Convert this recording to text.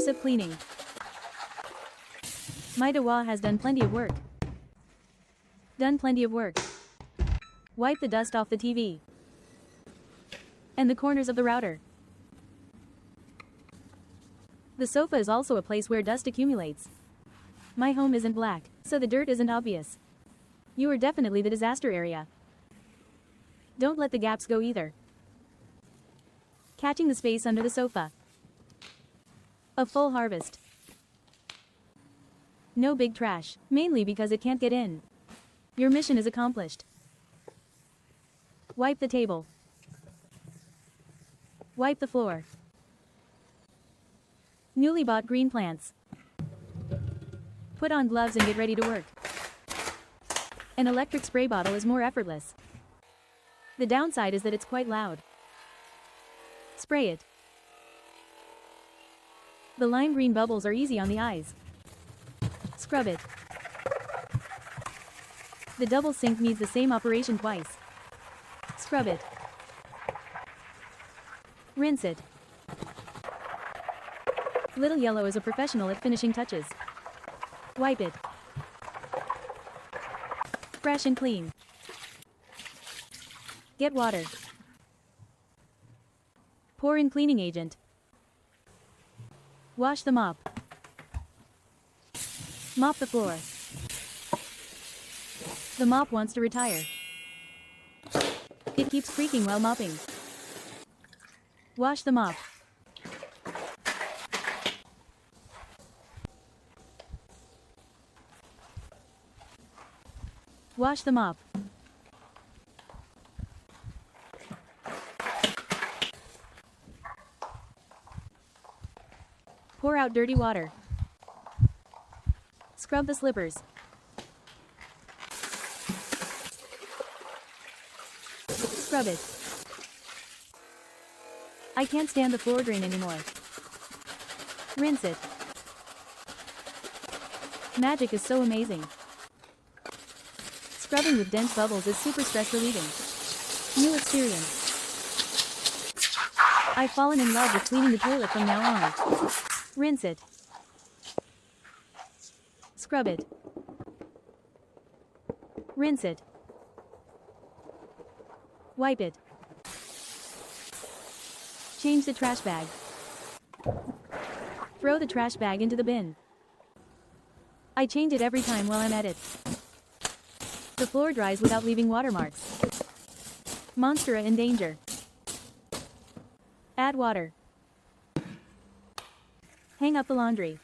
Immersive cleaning. My Dawa has done plenty of work. Done plenty of work. Wipe the dust off the TV. And the corners of the router. The sofa is also a place where dust accumulates. My home isn't black, so the dirt isn't obvious. You are definitely the disaster area. Don't let the gaps go either. Catching the space under the sofa. A full harvest. No big trash, mainly because it can't get in. Your mission is accomplished. Wipe the table. Wipe the floor. Newly bought green plants. Put on gloves and get ready to work. An electric spray bottle is more effortless. The downside is that it's quite loud. Spray it. The lime green bubbles are easy on the eyes. Scrub it. The double sink needs the same operation twice. Scrub it. Rinse it. Little Yellow is a professional at finishing touches. Wipe it. Fresh and clean. Get water. Pour in cleaning agent. Wash the mop. Mop the floor. The mop wants to retire. It keeps creaking while mopping. Wash the mop. Wash the mop. Pour out dirty water. Scrub the slippers. Scrub it. I can't stand the floor drain anymore. Rinse it. Magic is so amazing. Scrubbing with dense bubbles is super stress relieving. New experience. I've fallen in love with cleaning the toilet from now on. Rinse it. Scrub it. Rinse it. Wipe it. Change the trash bag. Throw the trash bag into the bin. I change it every time while I'm at it. The floor dries without leaving watermarks. Monstera in danger. Add water. Hang up the laundry.